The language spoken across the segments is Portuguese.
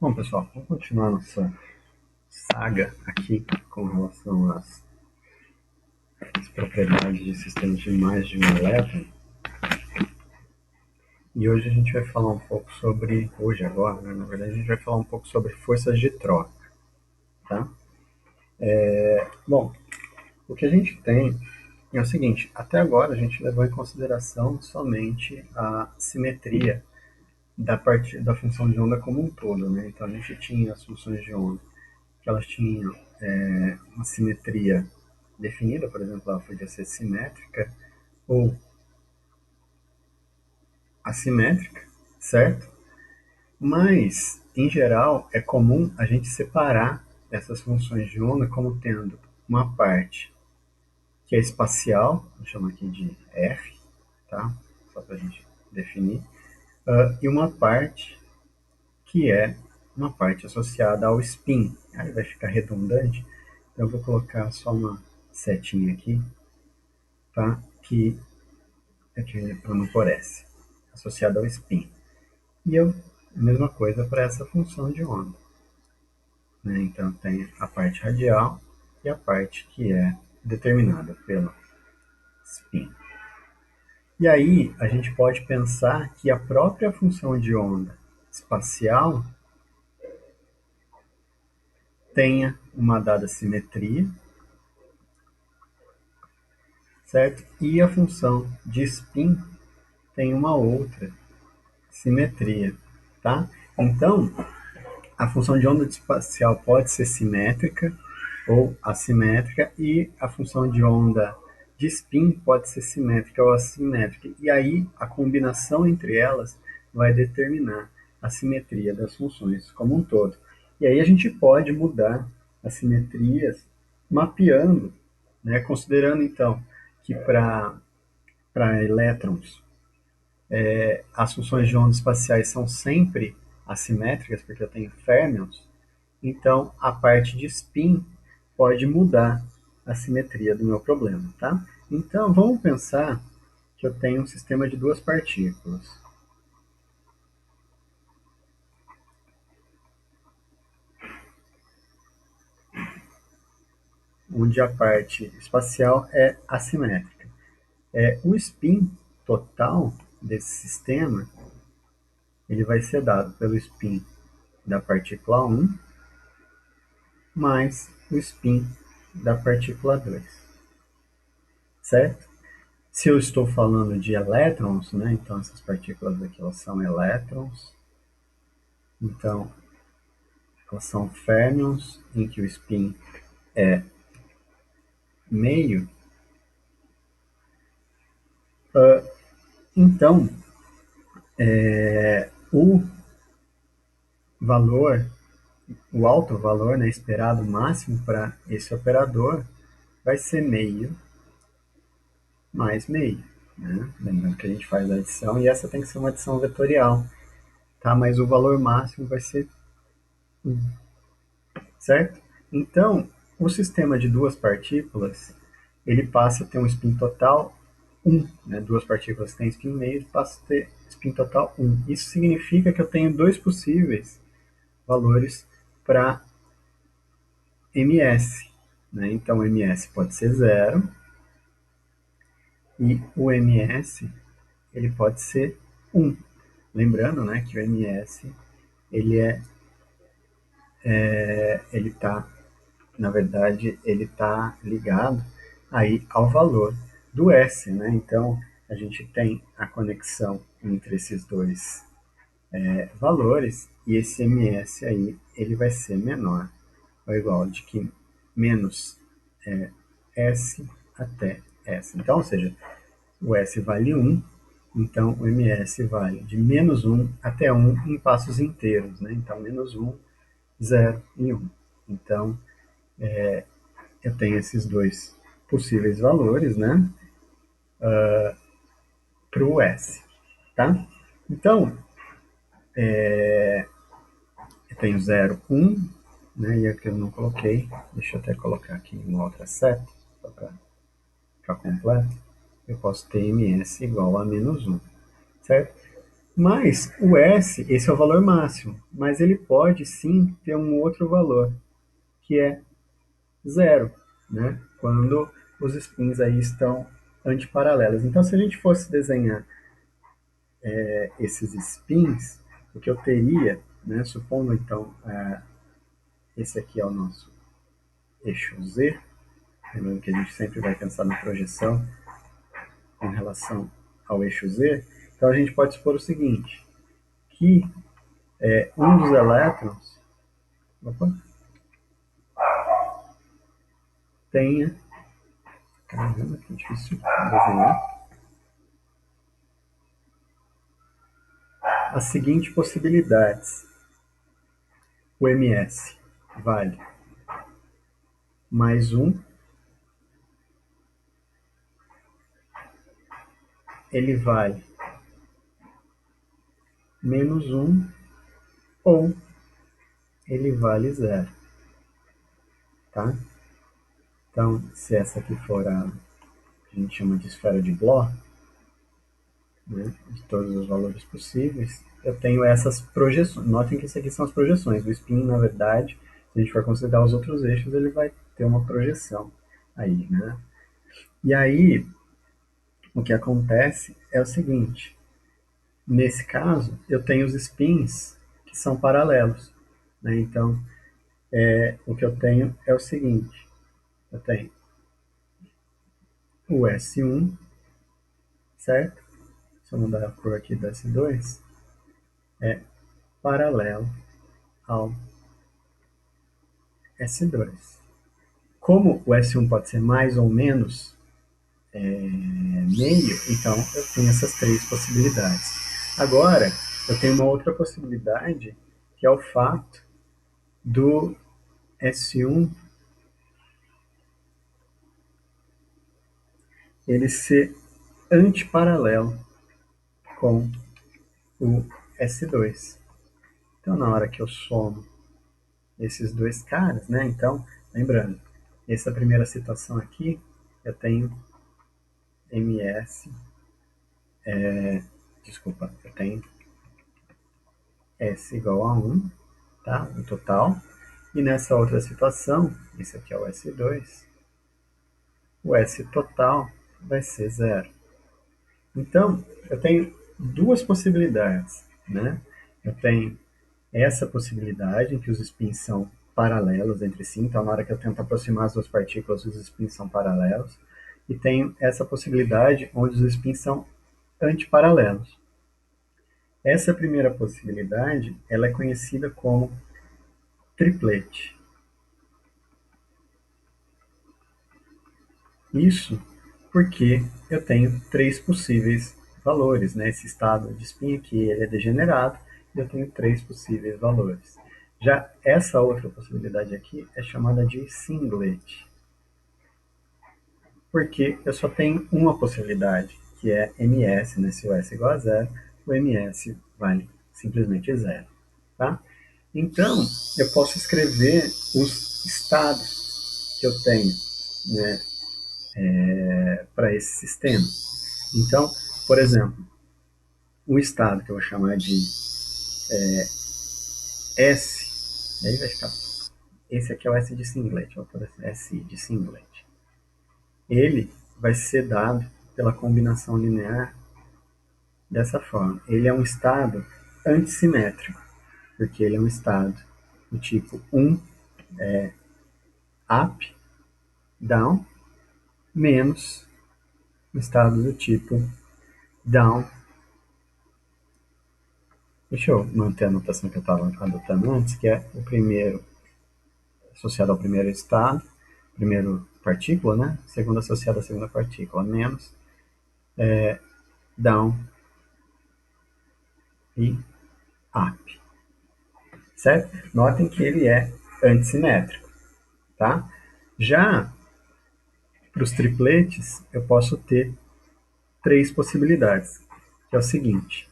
Bom, pessoal, vamos continuar nossa saga aqui com relação às propriedades de sistemas de imagem de um elétron. E hoje a gente vai falar um pouco sobre, agora, né, na verdade, a gente vai falar um pouco sobre forças de troca, tá? Bom, o que a gente tem é o seguinte, até agora a gente levou em consideração somente a simetria da função de onda como um todo, né? Então a gente tinha as funções de onda que elas tinham uma simetria definida, por exemplo, ela podia ser simétrica ou assimétrica, certo? Mas, em geral, é comum a gente separar essas funções de onda como tendo uma parte que é espacial, vou chamar aqui de R, tá? Só para a gente definir, e uma parte que é uma parte associada ao spin. Aí vai ficar redundante, então eu vou colocar só uma setinha aqui, tá? Que é que para não pôr S, associada ao spin. E a mesma coisa para essa função de onda, né? Então tem a parte radial e a parte que é determinada pelo spin. E aí a gente pode pensar que a própria função de onda espacial tenha uma dada simetria, certo? E a função de spin tem uma outra simetria, tá? Então, a função de onda espacial pode ser simétrica ou assimétrica e a função de onda de spin pode ser simétrica ou assimétrica. E aí a combinação entre elas vai determinar a simetria das funções como um todo. E aí a gente pode mudar as simetrias mapeando, né, considerando então que para elétrons as funções de onda espaciais são sempre assimétricas, porque eu tenho férmions, então a parte de spin pode mudar a simetria do meu problema, tá? Então vamos pensar que eu tenho um sistema de duas partículas, onde a parte espacial é assimétrica. O spin total desse sistema ele vai ser dado pelo spin da partícula 1 mais o spin da partícula 2, certo? Se eu estou falando de elétrons, né, então essas partículas aqui elas são elétrons, então elas são férmions, em que o spin é meio. Então, o valor, o alto valor, né, esperado máximo para esse operador vai ser meio mais meio. Né? Lembrando que a gente faz a adição e essa tem que ser uma adição vetorial, tá? Mas o valor máximo vai ser 1, certo? Então, o sistema de duas partículas ele passa a ter um spin total 1. Né? Duas partículas têm spin meio, passa a ter spin total 1. Isso significa que eu tenho dois possíveis valores para ms. Né? Então, ms pode ser zero e o ms ele pode ser 1. Lembrando, né, que o ms ele ele está, na verdade, ele está ligado aí ao valor do S, né? Então a gente tem a conexão entre esses dois valores e esse ms aí ele vai ser menor ou igual de que menos S até S. Então, ou seja, o S vale 1, então o ms vale de menos 1 até 1 em passos inteiros, né? Então menos 1, 0 e 1. Então eu tenho esses dois possíveis valores, né, para o S, tá? Então, eu tenho 0, 1, né, e aqui eu não coloquei, deixa eu até colocar aqui uma outra seta, só para ficar completo, eu posso ter ms igual a menos 1, certo? Mas o S, esse é o valor máximo, mas ele pode sim ter um outro valor, que é zero, né? Quando os spins aí estão antiparalelos. Então, se a gente fosse desenhar esses spins, o que eu teria, né, supondo então, esse aqui é o nosso eixo Z, lembrando que a gente sempre vai pensar na projeção com relação ao eixo Z, então a gente pode supor o seguinte, que um dos elétrons opa, tenha, caramba, que difícil desenhar, as seguintes possibilidades. O ms vale mais um, ele vale menos um, ou ele vale zero, tá? Então, se essa aqui for a que a gente chama de esfera de Bloch, né, de todos os valores possíveis, eu tenho essas projeções. Notem que isso aqui são as projeções. O spin, na verdade, se a gente for considerar os outros eixos, ele vai ter uma projeção aí, né? E aí, o que acontece é o seguinte, nesse caso, eu tenho os spins que são paralelos, né? Então, o que eu tenho é o seguinte, eu tenho o S1, certo? Se eu mudar a cor aqui do S2, é paralelo ao S2. Como o S1 pode ser mais ou menos meio, então eu tenho essas três possibilidades. Agora, eu tenho uma outra possibilidade, que é o fato do S1 ele ser antiparalelo com o S2. Então, na hora que eu somo esses dois caras, né? Então, lembrando, essa primeira situação aqui, eu tenho ms, desculpa, eu tenho S igual a 1, tá? O total. E nessa outra situação, esse aqui é o S2, o S total vai ser zero. Então, eu tenho duas possibilidades, né? Eu tenho essa possibilidade em que os spins são paralelos entre si, então na hora que eu tento aproximar as duas partículas, os spins são paralelos, e tenho essa possibilidade onde os spins são antiparalelos. Essa primeira possibilidade, ela é conhecida como triplete. Isso porque eu tenho três possíveis valores, né? Esse estado de spin aqui ele é degenerado e eu tenho três possíveis valores. Já essa outra possibilidade aqui é chamada de singlet, porque eu só tenho uma possibilidade, que é ms, né? Se o s é igual a zero, o ms vale simplesmente zero, tá? Então, eu posso escrever os estados que eu tenho, né, para esse sistema. Então, por exemplo, o estado que eu vou chamar de S, aí vai ficar. Esse aqui é o S de singlet, vou pôr assim, S de singlet. Ele vai ser dado pela combinação linear dessa forma. Ele é um estado antissimétrico, porque ele é um estado do tipo 1 up, down, menos um estado do tipo down. Deixa eu manter a notação que eu estava adotando antes, que é o primeiro associado ao primeiro estado, primeiro partícula, né? Segundo associado à segunda partícula, menos down e up, certo? Notem que ele é antissimétrico, tá? Já para os tripletes, eu posso ter três possibilidades, que é o seguinte: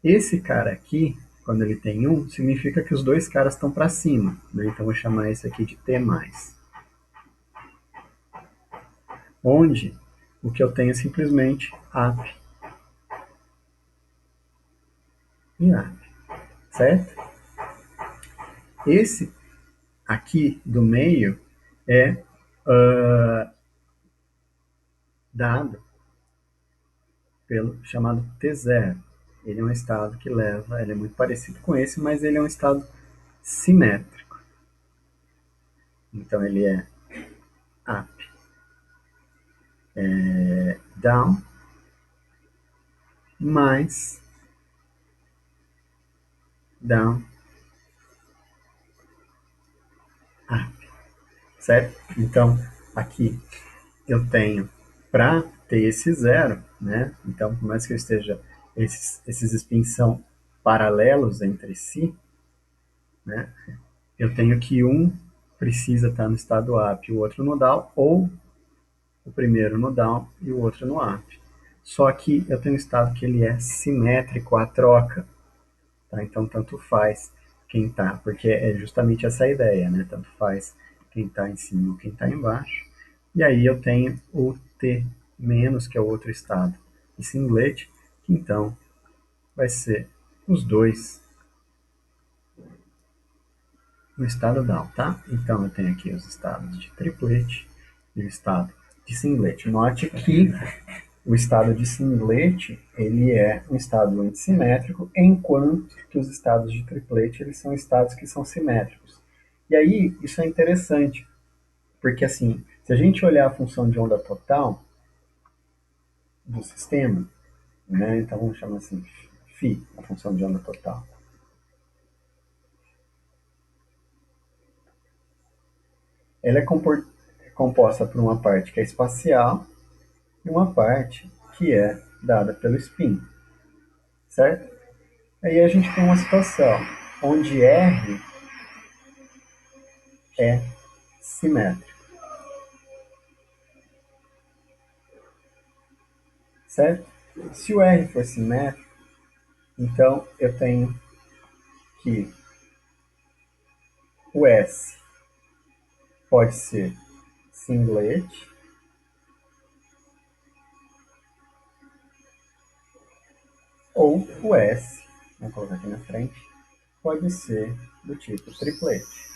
esse cara aqui, quando ele tem um, significa que os dois caras estão para cima, né? Então vou chamar esse aqui de T+. Onde o que eu tenho é simplesmente up. e AP, certo? Esse aqui do meio é dado pelo chamado T0. Ele é um estado que leva, ele é muito parecido com esse, mas ele é um estado simétrico. Então ele é up, down, mais down, up, certo? Então aqui eu tenho, para ter esse zero, né? Então, por mais que eu esteja, esses spins são paralelos entre si, né? Eu tenho que um precisa estar no estado up, o outro no down, ou o primeiro no down e o outro no up. Só que eu tenho um estado que ele é simétrico à troca, tá? Então, tanto faz quem está, porque é justamente essa a ideia, né? Tanto faz quem está em cima ou quem está embaixo. E aí eu tenho o T menos, que é o outro estado, de singlet, que então vai ser os dois no estado down, tá? Então eu tenho aqui os estados de triplete e o estado de singlet. Note que o estado de singlet ele é um estado antissimétrico, enquanto que os estados de triplete eles são estados que são simétricos. E aí isso é interessante, porque assim, se a gente olhar a função de onda total do sistema, né, então vamos chamar assim, φ, a função de onda total. Ela é composta por uma parte que é espacial e uma parte que é dada pelo spin, certo? Aí a gente tem uma situação onde R é simétrico, certo? Se o R for simétrico, então eu tenho que o S pode ser singlet ou o S, vou colocar aqui na frente, pode ser do tipo triplete.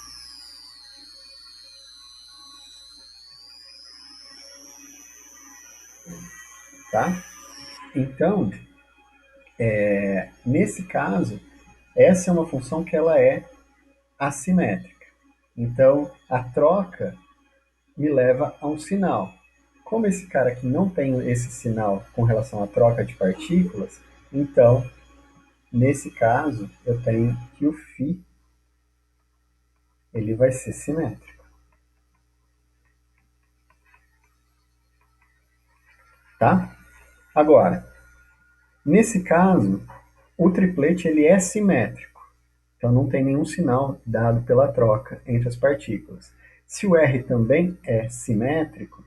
Tá? Então, nesse caso, essa é uma função que ela é assimétrica. Então, a troca me leva a um sinal. Como esse cara aqui não tem esse sinal com relação à troca de partículas, então, nesse caso, eu tenho que o φ ele vai ser simétrico. Tá? Agora, nesse caso, o triplete ele é simétrico. Então não tem nenhum sinal dado pela troca entre as partículas. Se o R também é simétrico,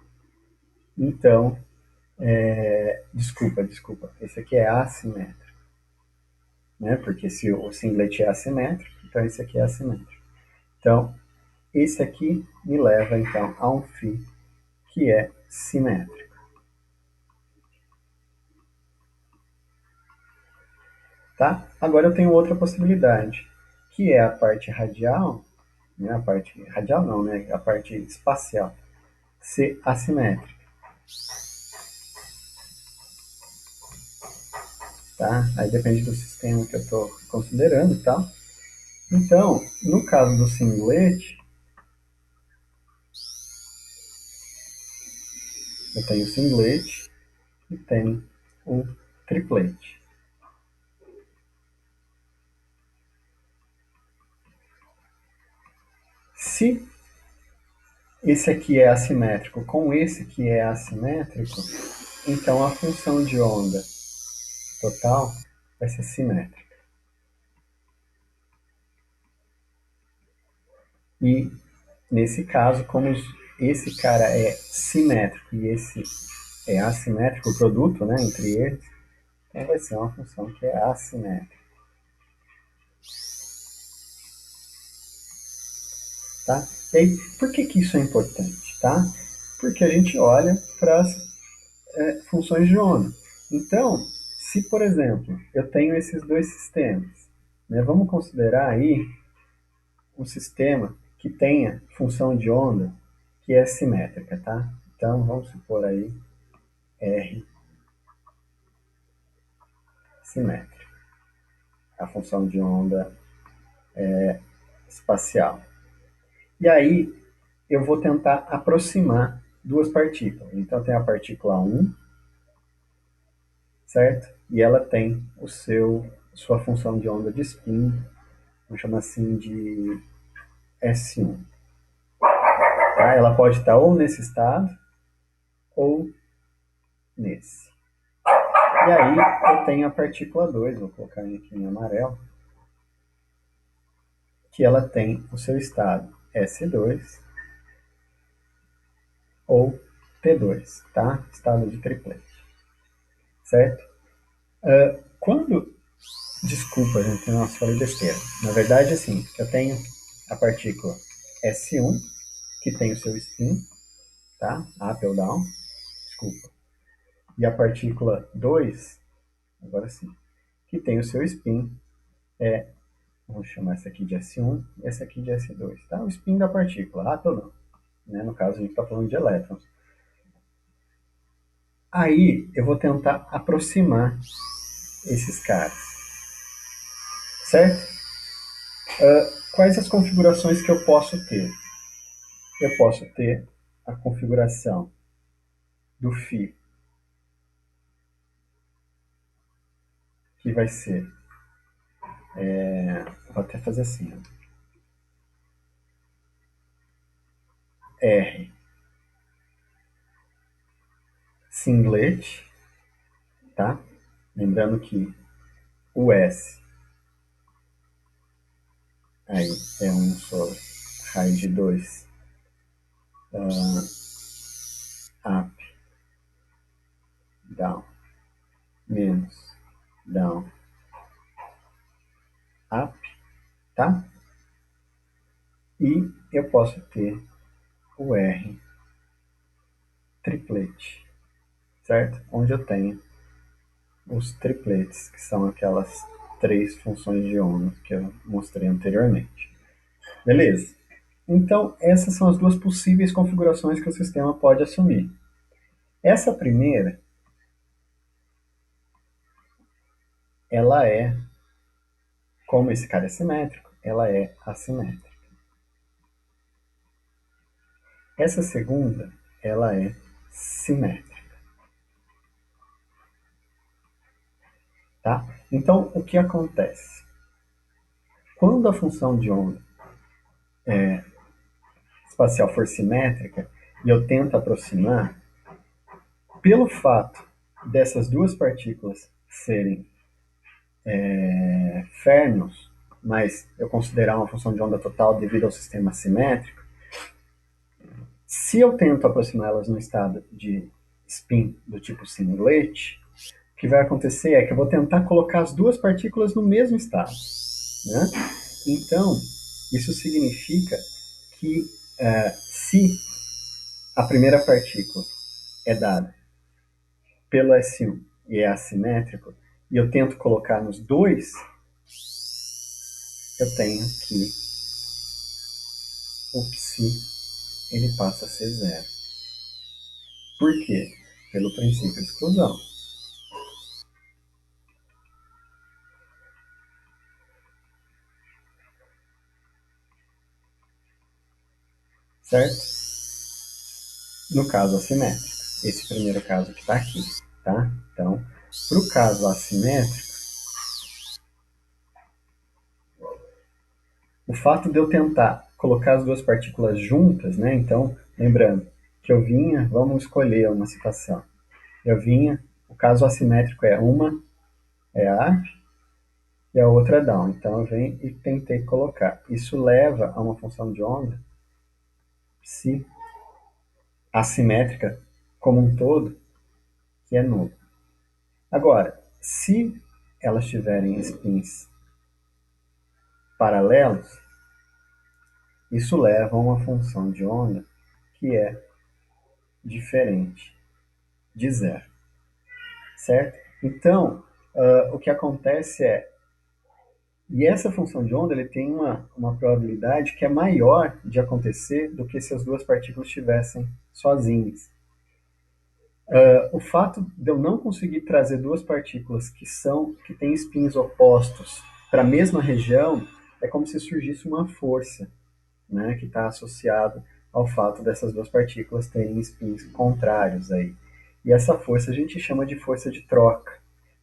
então, desculpa, esse aqui é assimétrico, né? Porque se o singlet é assimétrico, então esse aqui é assimétrico. Então, esse aqui me leva então a um φ que é simétrico, tá? Agora eu tenho outra possibilidade, que é a parte radial, né? A parte radial não, né? A parte espacial ser assimétrica. Tá? Aí depende do sistema que eu estou considerando e tal. Então, no caso do singlet, eu tenho o singlet e tenho o triplete. Se esse aqui é assimétrico com esse que é assimétrico, então a função de onda total vai ser simétrica. E nesse caso, como esse cara é simétrico e esse é assimétrico, o produto, né, entre eles, então vai ser uma função que é assimétrica. Tá? E aí, por que, que isso é importante? Tá? Porque a gente olha para as funções de onda. Então, Se, por exemplo, eu tenho esses dois sistemas, né, vamos considerar aí um sistema que tenha função de onda que é simétrica, tá? Então, vamos supor aí R simétrica, a função de onda espacial. E aí, eu vou tentar aproximar duas partículas. Então, tem a partícula 1, certo? E ela tem sua função de onda de spin, vamos chamar assim de S1. Tá? Ela pode estar ou nesse estado ou nesse. E aí eu tenho a partícula 2, vou colocar aqui em amarelo, que ela tem o seu estado S2 ou T2, tá? Estado de triplete, certo? Quando... Desculpa, gente, nossa, falei besteira. Na verdade, assim, eu tenho a partícula S1, que tem o seu spin, tá? Up ou down, desculpa. E a partícula 2, agora sim, que tem o seu spin, vamos chamar essa aqui de S1 e essa aqui de S2, tá? O spin da partícula, up ou down. Né? No caso, a gente está falando de elétrons. Aí, eu vou tentar aproximar esses caras, certo? Quais as configurações que eu posso ter? Eu posso ter a configuração do φ, que vai ser, vou até fazer assim, ó, R singlet, tá? Lembrando que o S aí é 1 sobre raiz de 2 up, down, menos down, up, tá? E eu posso ter o R triplete, certo? Onde eu tenho os tripletes, que são aquelas três funções de onda que eu mostrei anteriormente. Beleza? Então, essas são as duas possíveis configurações que o sistema pode assumir. Essa primeira, ela é, como esse cara é simétrico, ela é assimétrica. Essa segunda, ela é simétrica. Tá? Então, o que acontece? Quando a função de onda espacial for simétrica e eu tento aproximar, pelo fato dessas duas partículas serem férmions, mas eu considerar uma função de onda total devido ao sistema simétrico, se eu tento aproximá-las no estado de spin do tipo singlet, o que vai acontecer é que eu vou tentar colocar as duas partículas no mesmo estado. Né? Então, isso significa que se a primeira partícula é dada pelo S1 e é assimétrico, e eu tento colocar nos dois, eu tenho que o psi ele passa a ser zero. Por quê? Pelo princípio de exclusão. Certo? No caso assimétrico. Esse primeiro caso que está aqui. Tá? Então, para o caso assimétrico, o fato de eu tentar colocar as duas partículas juntas, né? Então, lembrando que eu vinha, vamos escolher uma situação. Eu vinha, o caso assimétrico é uma é up e a outra é down. Então eu venho e tentei colocar. Isso leva a uma função de onda psi assimétrica como um todo, que é nula. Agora, se elas tiverem spins paralelos, isso leva a uma função de onda que é diferente de zero, certo? Então, O que acontece é, e essa função de onda ele tem uma probabilidade que é maior de acontecer do que se as duas partículas estivessem sozinhas. O fato de eu não conseguir trazer duas partículas que têm spins opostos para a mesma região é como se surgisse uma força, né, que está associado ao fato dessas duas partículas terem spins contrários aí. E essa força a gente chama de força de troca,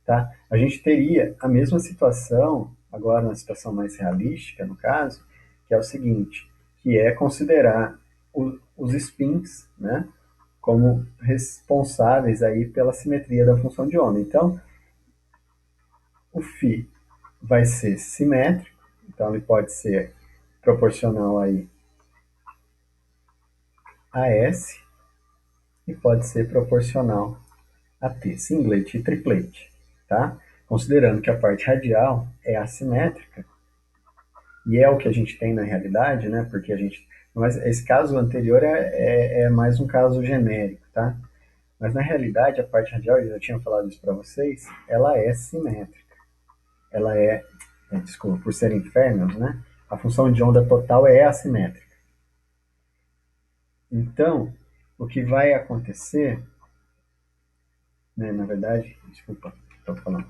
tá? A gente teria a mesma situação, agora uma situação mais realística, no caso, que é o seguinte, que é considerar os spins, né, como responsáveis aí pela simetria da função de onda. Então, o φ vai ser simétrico, então ele pode ser proporcional aí a S e pode ser proporcional a T, singlete e triplete, tá? Considerando que a parte radial é assimétrica, e é o que a gente tem na realidade, né? Porque a gente. Mas esse caso anterior é mais um caso genérico, tá? Mas na realidade, a parte radial, eu já tinha falado isso para vocês, ela é simétrica. Ela desculpa, por serem férmions, né? A função de onda total é assimétrica. Então, o que vai acontecer, né, na verdade, desculpa, estou falando,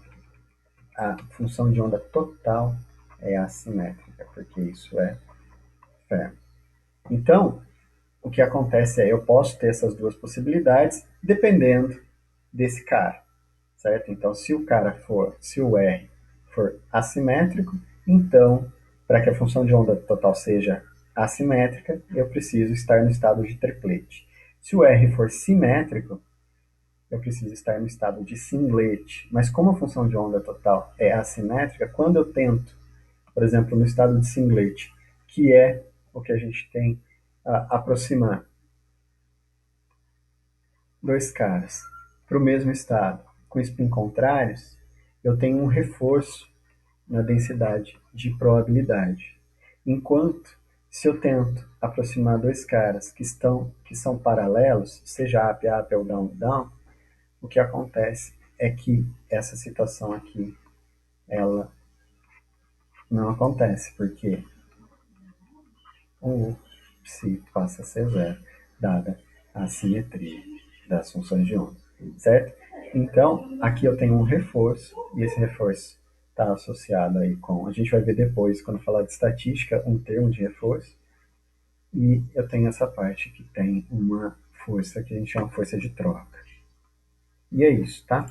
a função de onda total é assimétrica, porque isso é férmion. Então, o que acontece é eu posso ter essas duas possibilidades dependendo desse cara, certo? Então, se o R for assimétrico, então, para que a função de onda total seja assimétrica, eu preciso estar no estado de triplete. Se o R for simétrico, eu preciso estar no estado de singlete. Mas como a função de onda total é assimétrica, quando eu tento, por exemplo, no estado de singlete, que é o que a gente tem aproximar dois caras para o mesmo estado com spin contrários, eu tenho um reforço na densidade de probabilidade. Enquanto, se eu tento aproximar dois caras que são paralelos, seja up ou down, o que acontece é que essa situação aqui, ela não acontece, porque o psi passa a ser zero, dada a simetria das funções de onda, certo? Então, aqui eu tenho um reforço, e esse reforço está associado aí com, a gente vai ver depois, quando falar de estatística, um termo de reforço, e eu tenho essa parte que tem uma força que a gente chama força de troca. E é isso, tá?